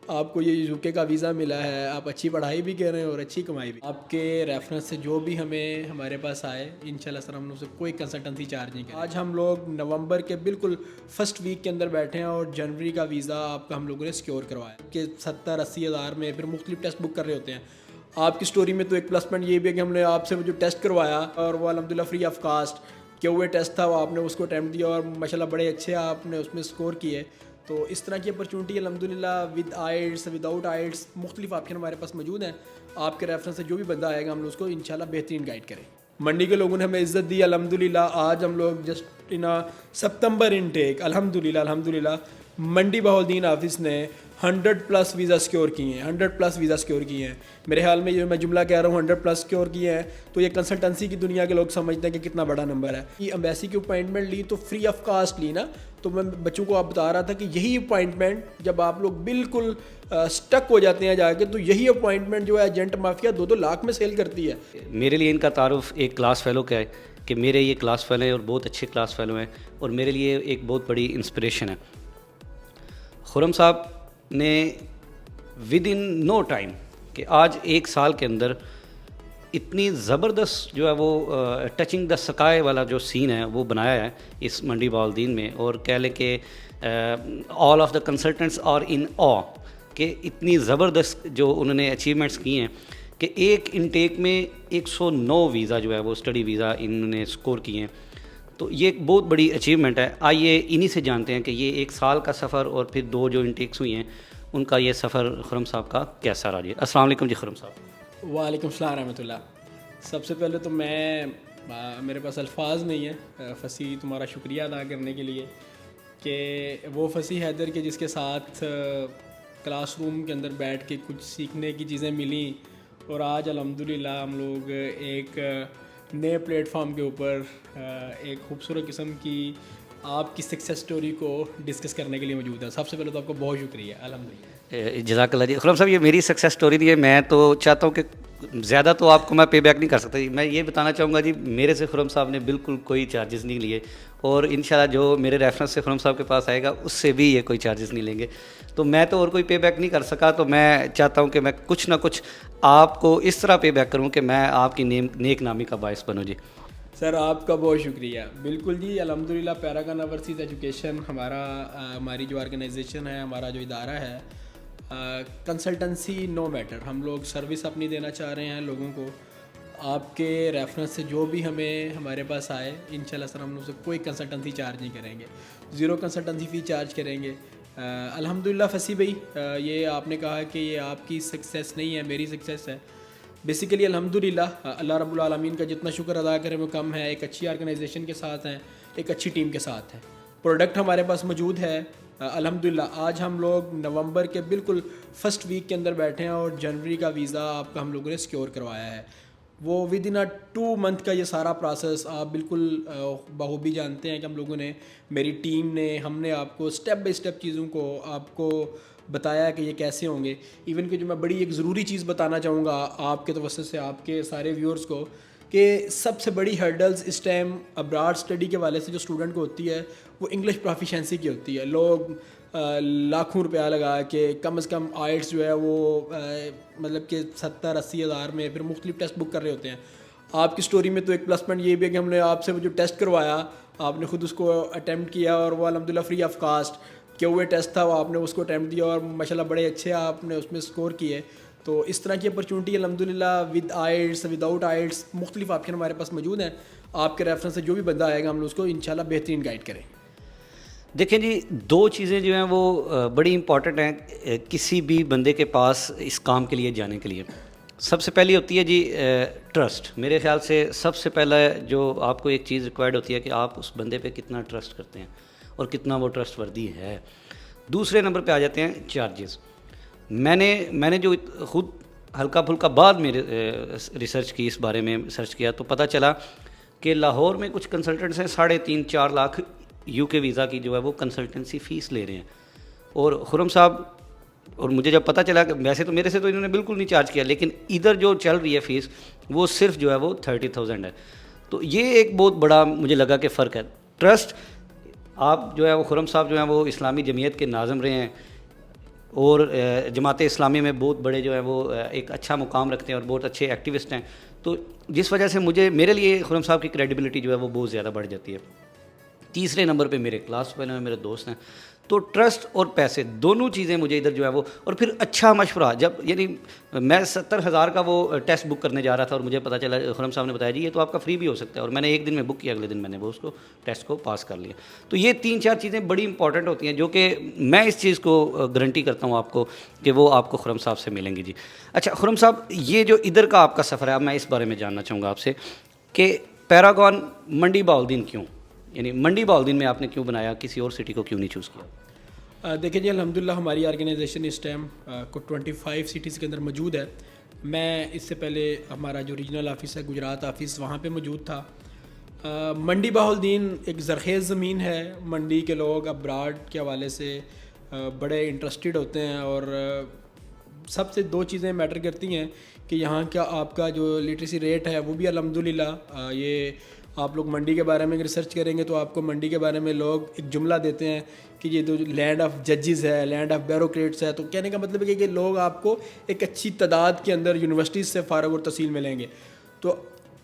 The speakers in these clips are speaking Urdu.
آپ کو یہ یوکے کا ویزا ملا ہے, آپ اچھی پڑھائی بھی کر رہے ہیں اور اچھی کمائی بھی. آپ کے ریفرنس سے جو بھی ہمارے پاس آئے انشاءاللہ سر ہم لوگ سے کوئی کنسلٹنسی چارج نہیں کریں. آج ہم لوگ نومبر کے بالکل فرسٹ ویک کے اندر بیٹھے ہیں اور جنوری کا ویزا آپ کا ہم لوگوں نے سیکیور کروایا کہ 70-80 ہزار میں پھر مختلف ٹیسٹ بک کر رہے ہوتے ہیں. آپ کی سٹوری میں تو ایک پلس پوائنٹ یہ بھی ہے کہ ہم نے آپ سے وہ جو ٹیسٹ کروایا اور وہ الحمدللہ فری آف کاسٹ کہ وہ ٹیسٹ تھا, وہ آپ نے اس کو اٹیمپٹ دیا اور ماشاءاللہ بڑے اچھے آپ نے اس میں سکور کیے. تو اس طرح کی اپرچونٹی الحمدللہ ود آئلٹس وداؤٹ آئلٹس مختلف آپشن ہمارے پاس موجود ہیں. آپ کے ریفرنس سے جو بھی بندہ آئے گا ہم لوگ اس کو انشاءاللہ بہترین گائیڈ کریں. منڈی کے لوگوں نے ہمیں عزت دی الحمدللہ. آج ہم لوگ جسٹ ان سپتمبر انٹیک الحمدللہ منڈی بہاؤالدین آفس نے 100+ ویزا سیکیور کیے ہیں. 100+ ویزا سیکیور کیے ہیں. میرے خیال میں یہ میں جملہ کہہ رہا ہوں 100+ سیکیور کیے ہیں تو یہ کنسلٹنسی کی دنیا کے لوگ سمجھتے ہیں کہ کتنا بڑا نمبر ہے. یہ امبیسی کی اپوائنٹمنٹ لی تو فری آف کاسٹ لی نا, تو میں بچوں کو آپ بتا رہا تھا کہ یہی اپوائنٹمنٹ جب آپ لوگ بالکل سٹک ہو جاتے ہیں جا کے, تو یہی اپوائنٹمنٹ جو ہے ایجنٹ مافیا 2-2 لاکھ میں سیل کرتی ہے. میرے لیے ان کا تعارف ایک کلاس فیلو کا ہے کہ میرے یہ کلاس فیلو ہیں اور بہت اچھے کلاس فیلو ہیں, اور میرے لیے ایک بہت بڑی انسپریشن ہے. خرم صاحب نے ود ان نو ٹائم کہ آج 1 سال کے اندر اتنی زبردست جو ہے وہ ٹچنگ دا سکائے والا جو سین ہے وہ بنایا ہے اس منڈی بہاؤالدین میں, اور کہہ لیں کہ all of the consultants are in آ کہ اتنی زبردست جو انہوں نے اچیومنٹس کی ہیں کہ ایک انٹیک میں 109 ویزا جو ہے وہ اسٹڈی ویزا انہوں نے اسکور کیے ہیں. تو یہ ایک بہت بڑی اچیومنٹ ہے. آئیے انہی سے جانتے ہیں کہ یہ 1 سال کا سفر اور پھر 2 جو انٹیکس ہوئی ہیں ان کا یہ سفر خرم صاحب کا کیسا رہا. جی السلام علیکم جی خرم صاحب. وعلیکم السلام رحمۃ اللہ. سب سے پہلے تو میرے پاس الفاظ نہیں ہیں فصیح تمہارا شکریہ ادا کرنے کے لیے کہ وہ فصیح حیدر کے جس کے ساتھ کلاس روم کے اندر بیٹھ کے کچھ سیکھنے کی چیزیں ملیں, اور آج الحمدللہ ہم لوگ ایک نئے پلیٹ فارم کے اوپر ایک خوبصورت قسم کی آپ کی سکسیس سٹوری کو ڈسکس کرنے کے لیے موجود ہے. سب سے پہلے تو آپ کو بہت شکریہ الحمدللہ. جزاک اللہ جی. خرم صاحب یہ میری سکسیس سٹوری نہیں ہے, میں تو چاہتا ہوں کہ زیادہ تو آپ کو میں پے بیک نہیں کر سکتا. میں یہ بتانا چاہوں گا جی میرے سے خرم صاحب نے بالکل کوئی چارجز نہیں لیے, اور انشاءاللہ جو میرے ریفرنس سے خرم صاحب کے پاس آئے گا اس سے بھی یہ کوئی چارجز نہیں لیں گے. تو میں تو اور کوئی پے بیک نہیں کر سکا, تو میں چاہتا ہوں کہ میں کچھ نہ کچھ آپ کو اس طرح پے بیک کروں کہ میں آپ کی نیک نامی کا باعث بنوں. جی سر آپ کا بہت شکریہ. بالکل جی الحمدللہ پیراگن اوورسیز ایجوکیشن ہماری جو آرگنائزیشن ہے, ہمارا جو ادارہ ہے, کنسلٹنسی نو میٹر, ہم لوگ سروس اپنی دینا چاہ رہے ہیں لوگوں کو. آپ کے ریفرنس سے جو بھی ہمارے پاس آئے انشاءاللہ سر ہم لوگ سے کوئی کنسلٹنسی چارج نہیں کریں گے, 0 کنسلٹنسی فی چارج کریں گے. الحمدللہ فصیح بھائی یہ آپ نے کہا کہ یہ آپ کی سکسیس نہیں ہے, میری سکسیس ہے. بیسیکلی الحمدللہ اللہ رب العالمین کا جتنا شکر ادا کریں وہ کم ہے. ایک اچھی آرگنائزیشن کے ساتھ ہیں, ایک اچھی ٹیم کے ساتھ ہیں, پروڈکٹ ہمارے پاس موجود ہے الحمدللہ. آج ہم لوگ نومبر کے بالکل فرسٹ ویک کے اندر بیٹھے ہیں اور جنوری کا ویزا آپ کا ہم لوگوں نے سیکیور کروایا ہے. وہ ود ان 2 منتھ کا یہ سارا پروسیس آپ بالکل بخوبی جانتے ہیں کہ ہم لوگوں نے, میری ٹیم نے, ہم نے آپ کو اسٹیپ بائی اسٹیپ چیزوں کو آپ کو بتایا کہ یہ کیسے ہوں گے. ایون کہ جو میں بڑی ایک ضروری چیز بتانا چاہوں گا آپ کے توسط سے آپ کے سارے ویورز کو, کہ سب سے بڑی ہرڈلز اس ٹائم ابراڈ اسٹڈی کے والے سے جو اسٹوڈنٹ کو ہوتی ہے وہ انگلش پروفیشنسی کی ہوتی ہے. لوگ لاکھوں روپیہ لگا کے کم از کم آئلٹس جو ہے وہ مطلب کہ 70-80 ہزار میں پھر مختلف ٹیسٹ بک کر رہے ہوتے ہیں. آپ کی سٹوری میں تو ایک پلس پوائنٹ یہ بھی ہے کہ ہم نے آپ سے وہ جو ٹیسٹ کروایا آپ نے خود اس کو اٹیمپٹ کیا اور وہ الحمدللہ فری آف کاسٹ کہ وہ ٹیسٹ تھا وہ آپ نے اس کو اٹیمپٹ دیا اور ماشاءاللہ بڑے اچھے آپ نے اس میں سکور کیے. تو اس طرح کی اپرچونٹی الحمدللہ ود آئلٹس وداؤٹ آئلٹس مختلف آپشن ہمارے پاس موجود ہیں. آپ کے ریفرنس سے جو بھی بندہ آئے گا ہم لوگ اس کو انشاءاللہ بہترین گائیڈ کریں. دیکھیں جی 2 چیزیں جو ہیں وہ بڑی امپورٹنٹ ہیں کسی بھی بندے کے پاس اس کام کے لیے جانے کے لیے. سب سے پہلی ہوتی ہے جی ٹرسٹ. میرے خیال سے سب سے پہلا جو آپ کو ایک چیز ریکوائرڈ ہوتی ہے کہ آپ اس بندے پہ کتنا ٹرسٹ کرتے ہیں اور کتنا وہ ٹرسٹ وردی ہے. دوسرے نمبر پہ آ جاتے ہیں چارجز. میں نے جو خود ہلکا پھلکا بعد میں ریسرچ کی, اس بارے میں سرچ کیا تو پتہ چلا کہ لاہور میں کچھ کنسلٹنٹس ہیں 3.5-4 لاکھ یو کے ویزا کی جو ہے وہ کنسلٹنسی فیس لے رہے ہیں. اور خرم صاحب, اور مجھے جب پتہ چلا کہ ویسے تو میرے سے تو انہوں نے بالکل نہیں چارج کیا, لیکن ادھر جو چل رہی ہے فیس وہ صرف جو ہے وہ 30,000 ہے. تو یہ ایک بہت بڑا مجھے لگا کہ فرق ہے. ٹرسٹ آپ جو ہے وہ خرم صاحب جو ہیں وہ اسلامی جمعیت کے ناظم رہے ہیں, اور جماعت اسلامی میں بہت بڑے جو ہیں وہ ایک اچھا مقام رکھتے ہیں اور بہت اچھے ایکٹیوسٹ ہیں. تو جس وجہ سے میرے لیے خرم صاحب کی کریڈیبلٹی جو ہے وہ بہت زیادہ بڑھ جاتی ہے. تیسرے نمبر پہ میرے کلاس فیلو ہیں, میرے دوست ہیں. تو ٹرسٹ اور پیسے دونوں چیزیں مجھے ادھر جو ہے وہ, اور پھر اچھا مشورہ. جب یعنی میں 70,000 کا وہ ٹیسٹ بک کرنے جا رہا تھا اور مجھے پتہ چلا, خرم صاحب نے بتایا جی یہ تو آپ کا فری بھی ہو سکتا ہے, اور میں نے ایک دن میں بک کیا, اگلے دن میں نے وہ اس کو ٹیسٹ کو پاس کر لیا. تو یہ 3-4 چیزیں بڑی امپورٹنٹ ہوتی ہیں جو کہ میں اس چیز کو گارنٹی کرتا ہوں آپ کو کہ وہ آپ کو خرم صاحب سے ملیں گی. جی اچھا خرم صاحب, یہ جو ادھر کا آپ کا سفر ہے, اب میں اس بارے میں جاننا چاہوں گا آپ سے کہ پیراگون منڈی بہاؤالدین کیوں, یعنی منڈی بہاؤالدین میں آپ نے کیوں بنایا, کسی اور سٹی کو کیوں نہیں چوز کیا؟ دیکھیں جی الحمدللہ ہماری آرگنائزیشن اس ٹائم کو 25 سٹیز کے اندر موجود ہے. میں اس سے پہلے ہمارا جو ریجنل آفس ہے گجرات آفس, وہاں پہ موجود تھا. منڈی بہاؤالدین ایک زرخیز زمین ہے. منڈی کے لوگ ابراڈ کے حوالے سے بڑے انٹرسٹڈ ہوتے ہیں, اور سب سے 2 چیزیں میٹر کرتی ہیں کہ یہاں کا آپ کا جو لٹریسی ریٹ ہے وہ بھی الحمدللہ, یہ آپ لوگ منڈی کے بارے میں ریسرچ کریں گے تو آپ کو منڈی کے بارے میں لوگ ایک جملہ دیتے ہیں کہ یہ تو لینڈ آف ججز ہے, لینڈ آف بیوروکریٹس ہے. تو کہنے کا مطلب ہے کہ لوگ آپ کو ایک اچھی تعداد کے اندر یونیورسٹیز سے فارغ اور تحصیل ملیں گے. تو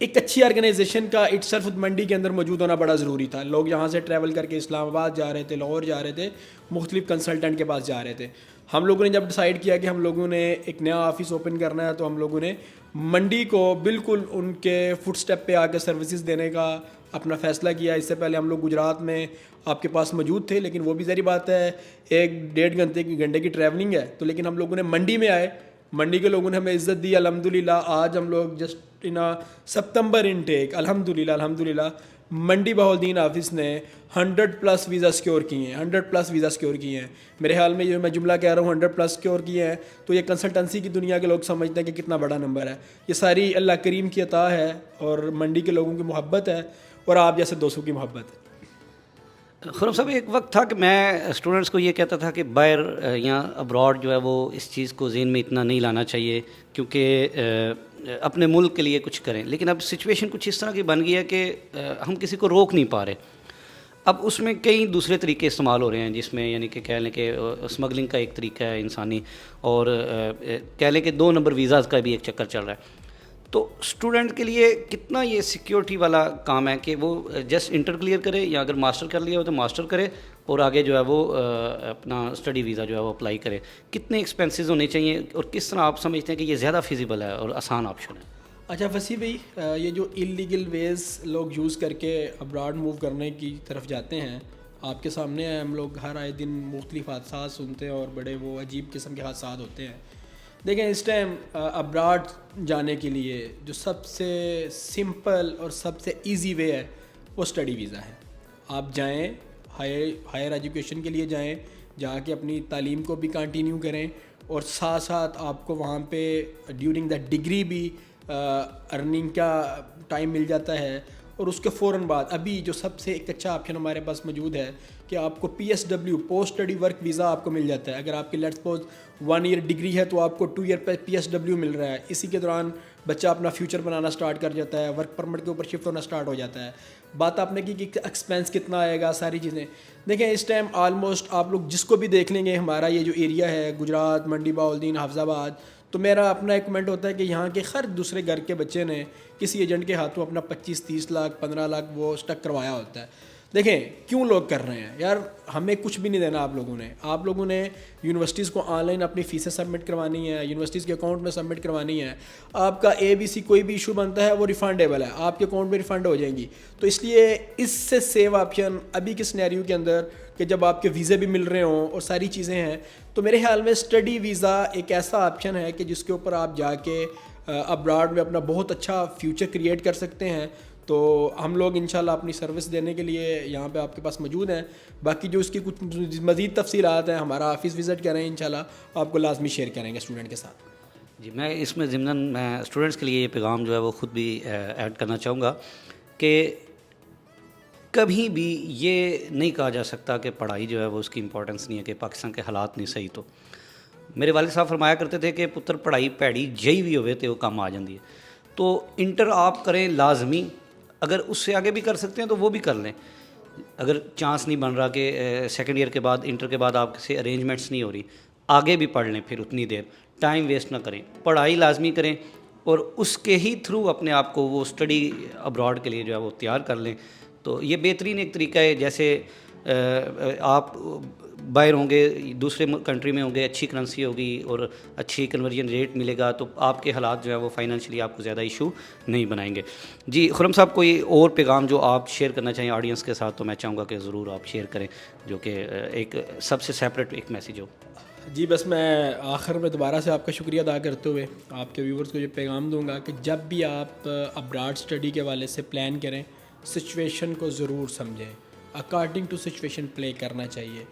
ایک اچھی آرگنائزیشن کا اٹ سیلف منڈی کے اندر موجود ہونا بڑا ضروری تھا. لوگ یہاں سے ٹریول کر کے اسلام آباد جا رہے تھے, لاہور جا رہے تھے, مختلف کنسلٹنٹ کے پاس جا رہے تھے. ہم لوگوں نے جب ڈیسائیڈ کیا کہ ہم لوگوں نے ایک نیا آفس اوپن کرنا ہے تو ہم لوگوں نے منڈی کو بالکل ان کے فٹ سٹیپ پہ آ کے سروسز دینے کا اپنا فیصلہ کیا. اس سے پہلے ہم لوگ گجرات میں آپ کے پاس موجود تھے, لیکن وہ بھی ظاہری بات ہے 1-1.5 گھنٹے کی ٹریولنگ ہے. تو لیکن ہم لوگوں نے منڈی میں آئے, منڈی کے لوگوں نے ہمیں عزت دی الحمدللہ. آج ہم لوگ جسٹ ان سپتمبر انٹیک الحمدللہ منڈی بہاؤالدین آفس نے 100+ ویزا سیکور کیے ہیں, 100+ ویزا سیکور کیے ہیں. میرے خیال میں یہ میں جملہ کہہ رہا ہوں 100+ سیکور کیے ہیں, تو یہ کنسلٹنسی کی دنیا کے لوگ سمجھتے ہیں کہ کتنا بڑا نمبر ہے. یہ ساری اللہ کریم کی عطا ہے, اور منڈی کے لوگوں کی محبت ہے, اور آپ جیسے دوستوں کی محبت ہے. خرم صاحب, ایک وقت تھا کہ میں اسٹوڈنٹس کو یہ کہتا تھا کہ باہر یا ابراڈ جو ہے وہ اس چیز کو ذہن میں اتنا نہیں لانا چاہیے کیونکہ اپنے ملک کے لیے کچھ کریں. لیکن اب سچویشن کچھ اس طرح کی بن گئی ہے کہ ہم کسی کو روک نہیں پا رہے. اب اس میں کئی دوسرے طریقے استعمال ہو رہے ہیں, جس میں یعنی کہ کہہ لیں کہ اسمگلنگ کا ایک طریقہ ہے انسانی, اور کہہ لیں کہ 2 نمبر ویزاز کا بھی ایک چکر چل رہا ہے. تو اسٹوڈنٹ کے لیے کتنا یہ سیکیورٹی والا کام ہے کہ وہ جسٹ انٹر کلیئر کرے, یا اگر ماسٹر کر لیا ہو تو ماسٹر کرے اور آگے جو ہے وہ اپنا اسٹڈی ویزا جو ہے وہ اپلائی کرے. کتنے ایکسپینسز ہونے چاہیے, اور کس طرح آپ سمجھتے ہیں کہ یہ زیادہ فیزیبل ہے اور آسان آپشن ہے؟ اچھا وسیع بھائی, یہ جو انلیگل ویز لوگ یوز کر کے ابراڈ موو کرنے کی طرف جاتے ہیں, آپ کے سامنے ہے. ہم لوگ ہر آئے دن مختلف حادثات سنتے ہیں, اور بڑے وہ عجیب قسم کے حادثات ہوتے ہیں. دیکھیں اس ٹائم ابراڈ جانے کے لیے جو سب سے سمپل اور سب سے ایزی وے ہے وہ اسٹڈی ویزا ہے. آپ جائیں, ہائر ایجوکیشن کے لیے جائیں, جا کے اپنی تعلیم کو بھی کنٹینیو کریں, اور ساتھ ساتھ آپ کو وہاں پہ ڈیورنگ دا ڈگری بھی ارننگ کا ٹائم مل جاتا ہے. اور اس کے فوراً بعد ابھی جو سب سے ایک اچھا آپشن ہمارے پاس موجود ہے کہ آپ کو PSW post study work visa آپ کو مل جاتا ہے. اگر آپ کی لیٹس سپوز 1 ایئر ڈگری ہے تو آپ کو 2 ایئر PSW مل رہا ہے. اسی کے دوران بچہ اپنا فیوچر بنانا سٹارٹ کر جاتا ہے, ورک پرمٹ کے اوپر شفٹ ہونا سٹارٹ ہو جاتا ہے. بات آپ نے کی کہ ایکسپینس کتنا آئے گا, ساری چیزیں. دیکھیں اس ٹائم آلموسٹ آپ لوگ جس کو بھی دیکھ لیں گے, ہمارا یہ جو ایریا ہے گجرات, منڈی بہاؤالدین, حافظ آباد, تو میرا اپنا ایک کمنٹ ہوتا ہے کہ یہاں کے ہر دوسرے گھر کے بچے نے کسی ایجنٹ کے ہاتھوں اپنا 25-30 لاکھ 15 لاکھ وہ اسٹک کروایا ہوتا ہے. دیکھیں کیوں لوگ کر رہے ہیں یار, ہمیں کچھ بھی نہیں دینا. آپ لوگوں نے یونیورسٹیز کو آن لائن اپنی فیسیں سبمٹ کروانی ہے, یونیورسٹیز کے اکاؤنٹ میں سبمٹ کوانی ہے. آپ کا ABC کوئی بھی ایشو بنتا ہے وہ ریفنڈیبل ہے, آپ کے اکاؤنٹ میں ریفنڈ ہو جائیں گی. تو اس لیے اس سے سیو آپشن ابھی کے سینیریو کے اندر کہ جب آپ کے ویزے بھی مل رہے ہوں اور ساری چیزیں ہیں, تو میرے خیال میں اسٹڈی ویزا ایک ایسا آپشن ہے کہ جس کے اوپر آپ جا کے ابراڈ میں اپنا بہت اچھا فیوچر کریٹ کر سکتے ہیں. تو ہم لوگ انشاءاللہ اپنی سروس دینے کے لیے یہاں پہ آپ کے پاس موجود ہیں. باقی جو اس کی کچھ مزید تفصیلات ہیں, ہمارا آفس وزٹ کریں, انشاءاللہ آپ کو لازمی شیئر کریں گے اسٹوڈنٹ کے ساتھ. جی میں اس میں ضمناً میں اسٹوڈنٹس کے لیے یہ پیغام جو ہے وہ خود بھی ایڈ کرنا چاہوں گا کہ کبھی بھی یہ نہیں کہا جا سکتا کہ پڑھائی جو ہے وہ اس کی امپورٹنس نہیں ہے, کہ پاکستان کے حالات نہیں صحیح. تو میرے والد صاحب فرمایا کرتے تھے کہ پتر پڑھائی پیڑی جئی بھی ہوئے تو وہ کم آ جاتی ہے. تو انٹر آپ کریں لازمی, اگر اس سے آگے بھی کر سکتے ہیں تو وہ بھی کر لیں. اگر چانس نہیں بن رہا کہ سیکنڈ ایئر کے بعد انٹر کے بعد آپ سے ارینجمنٹس نہیں ہو رہی, آگے بھی پڑھ لیں پھر اتنی دیر، ٹائم ویسٹ نہ کریں، پڑھائی لازمی کریں اور اس کے ہی تھرو اپنے آپ کو وہ اسٹڈی ابراڈ کے لیے جو ہے وہ تیار کر لیں. تو یہ بہترین ایک طریقہ ہے. جیسے آپ باہر ہوں گے، دوسرے کنٹری میں ہوں گے، اچھی کرنسی ہوگی اور اچھی کنورژن ریٹ ملے گا، تو آپ کے حالات جو ہے وہ فائنینشلی آپ کو زیادہ ایشو نہیں بنائیں گے. جی خرم صاحب، کوئی اور پیغام جو آپ شیئر کرنا چاہیں آڈینس کے ساتھ، تو میں چاہوں گا کہ ضرور آپ شیئر کریں، جو کہ ایک سب سے سیپریٹ ایک میسیج ہو. جی بس میں آخر میں دوبارہ سے آپ کا شکریہ ادا کرتے ہوئے آپ کے ویورز کو یہ پیغام دوں گا کہ جب بھی آپ ابراڈ اسٹڈی کے حوالے سے پلان کریں، سچویشن کو ضرور سمجھیں، اکارڈنگ ٹو سچویشن پلے کرنا چاہیے.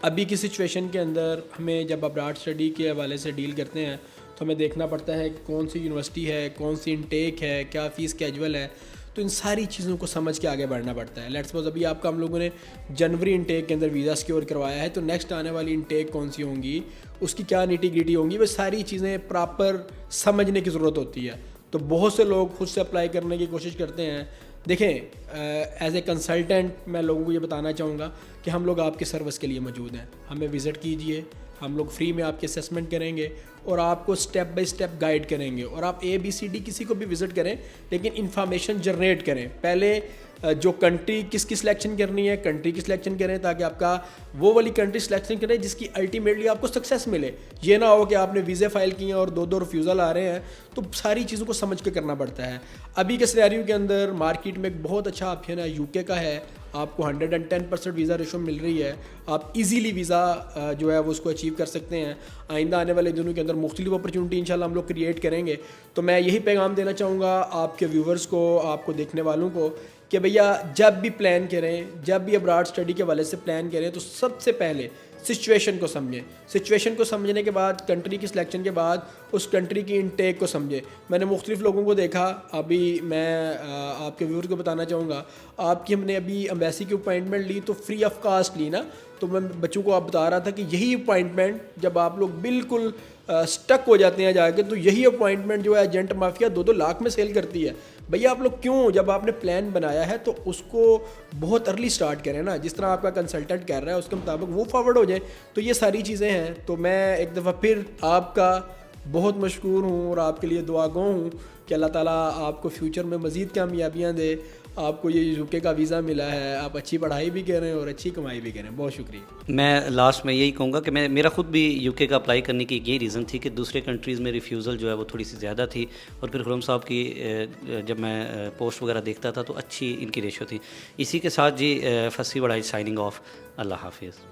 ابھی کی سچویشن کے اندر ہمیں جب ابراڈ اسٹڈی کے حوالے سے ڈیل کرتے ہیں تو ہمیں دیکھنا پڑتا ہے کہ کون سی یونیورسٹی ہے، کون سی انٹیک ہے، کیا فیس کیجول ہے. تو ان ساری چیزوں کو سمجھ کے آگے بڑھنا پڑتا ہے. لیٹس سپوز ابھی آپ کا ہم لوگوں نے جنوری انٹیک کے اندر ویزا سیکیور کروایا ہے، تو نیکسٹ آنے والی انٹیک کون سی ہوں گی، اس کی کیا نیٹی گریٹی ہوں گی، وہ ساری چیزیں پراپر سمجھنے کی ضرورت ہوتی ہے. تو بہت سے لوگ خود سے اپلائی کرنے کی کوشش کرتے ہیں. دیکھیں ایز اے کنسلٹنٹ میں لوگوں کو یہ بتانا چاہوں گا کہ ہم لوگ آپ کی سروس کے لیے موجود ہیں. ہمیں وزٹ کیجئے، ہم لوگ فری میں آپ کی اسیسمنٹ کریں گے اور آپ کو اسٹیپ بائی اسٹیپ گائیڈ کریں گے. اور آپ ABCD کسی کو بھی وزٹ کریں لیکن انفارمیشن جنریٹ کریں. پہلے جو کنٹری کس کی سلیکشن کرنی ہے، کنٹری کی سلیکشن کریں تاکہ آپ کا وہ والی کنٹری سلیکشن کریں جس کی الٹیمیٹلی آپ کو سکسیس ملے. یہ نہ ہو کہ آپ نے ویزے فائل کیے ہیں اور دو ریفیوزل آ رہے ہیں. تو ساری چیزوں کو سمجھ کے کرنا پڑتا ہے. ابھی کے سینیریو کے اندر مارکیٹ میں ایک بہت اچھا آپشن ہے UK کا ہے. آپ کو 110% ویزا ریشو مل رہی ہے. آپ ایزیلی ویزا جو ہے وہ اس کو اچیو کر سکتے ہیں. آئندہ آنے والے دنوں کے اندر مختلف اپرچونٹی انشاءاللہ ہم لوگ کریٹ کریں گے. تو میں یہی پیغام دینا چاہوں گا آپ کے ویورز کو، آپ کو دیکھنے والوں کو، کہ بھیا جب بھی پلان کریں، جب بھی ابراڈ اسٹڈی کے حوالے سے پلان کریں تو سب سے پہلے سچویشن کو سمجھیں. سچویشن کو سمجھنے کے بعد کنٹری کی سلیکشن کے بعد اس کنٹری کی انٹیک کو سمجھیں. میں نے مختلف لوگوں کو دیکھا. ابھی میں آپ کے ویورز کو بتانا چاہوں گا، آپ کی ہم نے ابھی ایمبیسی کی اپوائنٹمنٹ لی تو فری آف کاسٹ لی نا. تو میں بچوں کو آپ بتا رہا تھا کہ یہی اپوائنٹمنٹ جب آپ لوگ بالکل سٹک ہو جاتے ہیں جا کے، تو یہی اپوائنٹمنٹ جو ہے ایجنٹ مافیا 2-2 لاکھ میں سیل کرتی ہے. بھیا آپ لوگ کیوں، جب آپ نے پلان بنایا ہے تو اس کو بہت ارلی سٹارٹ کریں نا، جس طرح آپ کا کنسلٹنٹ کر رہا ہے اس کے مطابق وہ فارورڈ ہو جائیں. تو یہ ساری چیزیں ہیں. تو میں ایک دفعہ پھر آپ کا بہت مشکور ہوں اور آپ کے لیے دعا گو ہوں کہ اللہ تعالیٰ آپ کو فیوچر میں مزید کامیابیاں دے. آپ کو یہ UK کا ویزا ملا ہے، آپ اچھی پڑھائی بھی کریں اور اچھی کمائی بھی کریں. بہت شکریہ. میں لاسٹ میں یہی کہوں گا کہ میرا خود بھی UK کا اپلائی کرنے کی یہی ریزن تھی کہ دوسرے کنٹریز میں ریفیوزل جو ہے وہ تھوڑی سی زیادہ تھی، اور پھر خرم صاحب کی جب میں پوسٹ وغیرہ دیکھتا تھا تو اچھی ان کی ریشو تھی. اسی کے ساتھ جی فصیح بڑائی سائننگ آف. اللہ حافظ.